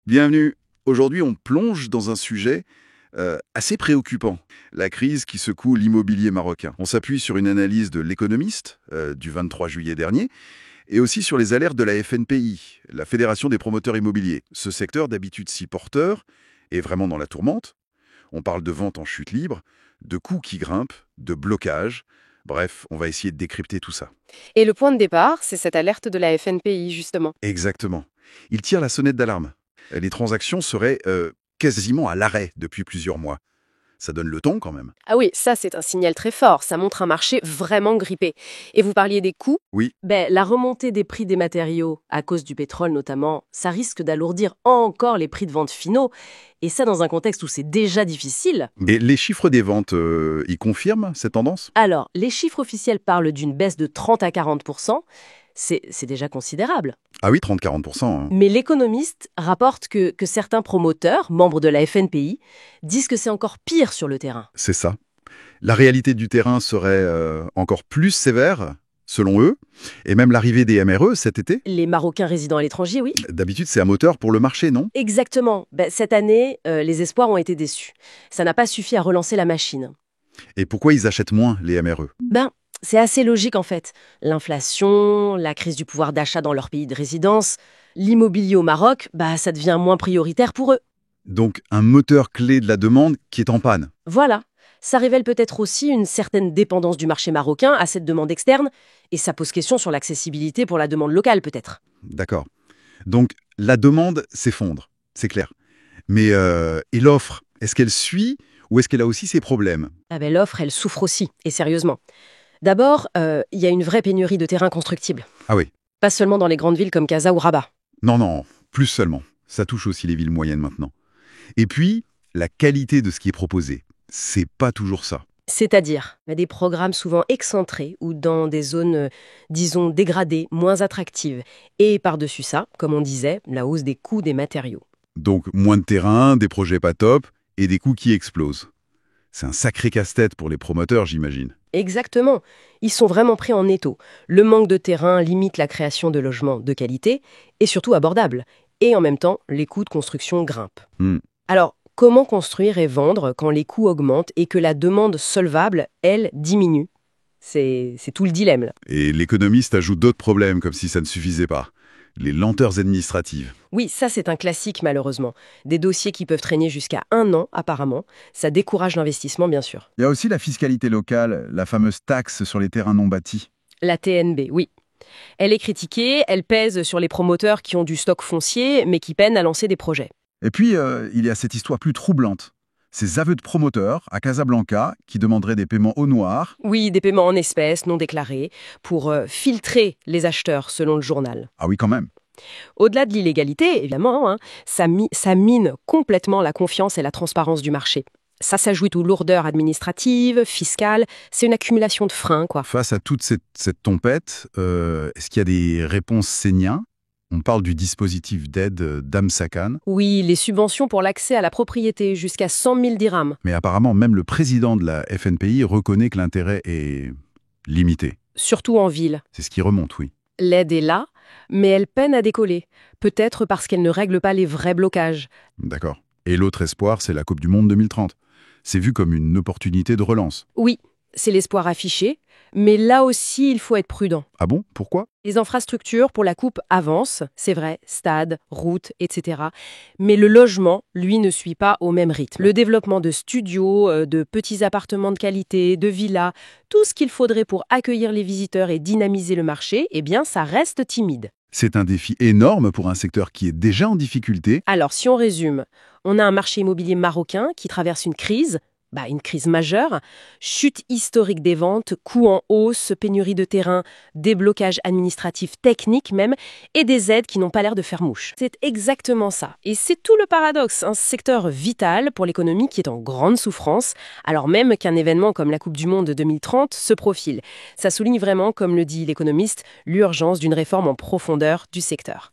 Bienvenue. Aujourd'hui, on plonge dans un sujet assez préoccupant, la crise qui secoue l'immobilier marocain. On s'appuie sur une analyse de l'Économiste du 23 juillet dernier et aussi sur les alertes de la FNPI, la Fédération des promoteurs immobiliers. Ce secteur, d'habitude si porteur, est vraiment dans la tourmente. On parle de ventes en chute libre, de coûts qui grimpent, de blocages. Bref, on va essayer de décrypter tout ça. Et le point de départ, c'est cette alerte de la FNPI, justement. Exactement. Il tire la sonnette d'alarme. Les transactions seraient quasiment à l'arrêt depuis plusieurs mois. Ça donne le ton quand même. Ah oui, ça c'est un signal très fort, ça montre un marché vraiment grippé. Et vous parliez des coûts? Oui, La remontée des prix des matériaux, à cause du pétrole notamment, ça risque d'alourdir encore les prix de vente finaux. Et ça dans un contexte où c'est déjà difficile. et les chiffres des ventes, ils confirment cette tendance? Alors, les chiffres officiels parlent d'une baisse de 30 à 40%. C'est déjà considérable. Ah oui, 30-40%. Mais l'économiste rapporte que certains promoteurs, membres de la FNPI, disent que c'est encore pire sur le terrain. C'est ça. La réalité du terrain serait encore plus sévère, selon eux, et même l'arrivée des MRE cet été. Les Marocains résidant à l'étranger, oui. D'habitude, c'est un moteur pour le marché, non? Exactement. Cette année, les espoirs ont été déçus. Ça n'a pas suffi à relancer la machine. Et pourquoi ils achètent moins, les MRE? C'est assez logique en fait. L'inflation, la crise du pouvoir d'achat dans leur pays de résidence, l'immobilier au Maroc, ça devient moins prioritaire pour eux. Donc, un moteur clé de la demande qui est en panne. Voilà. Ça révèle peut-être aussi une certaine dépendance du marché marocain à cette demande externe, et ça pose question sur l'accessibilité pour la demande locale peut-être. D'accord. Donc, la demande s'effondre, c'est clair. Mais et l'offre, est-ce qu'elle suit ou est-ce qu'elle a aussi ses problèmes? L'offre, elle souffre aussi, et sérieusement. D'abord, il y a une vraie pénurie de terrains constructibles. Ah oui. Pas seulement dans les grandes villes comme Casa ou Rabat. Non, non, plus seulement. Ça touche aussi les villes moyennes maintenant. Et puis, la qualité de ce qui est proposé, c'est pas toujours ça. C'est-à-dire, il y a des programmes souvent excentrés ou dans des zones, disons, dégradées, moins attractives. Et par-dessus ça, comme on disait, la hausse des coûts des matériaux. Donc, moins de terrain, des projets pas top et des coûts qui explosent. C'est un sacré casse-tête pour les promoteurs, j'imagine. Exactement. Ils sont vraiment pris en étau. Le manque de terrain limite la création de logements de qualité et surtout abordables. Et en même temps, les coûts de construction grimpent. Hmm. Alors, comment construire et vendre quand les coûts augmentent et que la demande solvable, elle, diminue? C'est tout le dilemme, là. Et l'économiste ajoute d'autres problèmes, comme si ça ne suffisait pas. Les lenteurs administratives. Oui, ça c'est un classique malheureusement. Des dossiers qui peuvent traîner jusqu'à 1 an apparemment. Ça décourage l'investissement bien sûr. Il y a aussi la fiscalité locale, la fameuse taxe sur les terrains non bâtis. La TNB, oui. Elle est critiquée, elle pèse sur les promoteurs qui ont du stock foncier mais qui peinent à lancer des projets. Et puis, il y a cette histoire plus troublante. Ces aveux de promoteurs à Casablanca qui demanderaient des paiements au noir. Oui, des paiements en espèces non déclarés pour filtrer les acheteurs selon le journal. Ah oui, quand même. Au-delà de l'illégalité, évidemment, ça mine complètement la confiance et la transparence du marché. Ça s'ajoute aux lourdeurs administratives, fiscales, c'est une accumulation de freins, quoi. Face à toute cette tempête, est-ce qu'il y a des réponses saignées? On parle du dispositif d'aide d'Amsakan, Oui, les subventions pour l'accès à la propriété, jusqu'à 100 000 dirhams, mais apparemment même le président de la FNPI reconnaît que l'intérêt est limité. surtout en ville. C'est ce qui remonte, oui. L'aide est là, mais elle peine à décoller. Peut-être parce qu'elle ne règle pas les vrais blocages. D'accord. Et l'autre espoir, c'est la Coupe du Monde 2030. C'est vu comme une opportunité de relance. Oui, c'est l'espoir affiché, mais là aussi, il faut être prudent. Ah bon? Pourquoi? Les infrastructures pour la coupe avancent, c'est vrai, stades, routes, etc. Mais le logement, lui, ne suit pas au même rythme. Le développement de studios, de petits appartements de qualité, de villas, tout ce qu'il faudrait pour accueillir les visiteurs et dynamiser le marché, ça reste timide. C'est un défi énorme pour un secteur qui est déjà en difficulté. Alors, si on résume, on a un marché immobilier marocain qui traverse une crise majeure, chute historique des ventes, coûts en hausse, pénurie de terrain, déblocage administratif technique même, et des aides qui n'ont pas l'air de faire mouche. C'est exactement ça. Et c'est tout le paradoxe, un secteur vital pour l'économie qui est en grande souffrance, alors même qu'un événement comme la Coupe du Monde 2030 se profile. Ça souligne vraiment, comme le dit l'économiste, l'urgence d'une réforme en profondeur du secteur.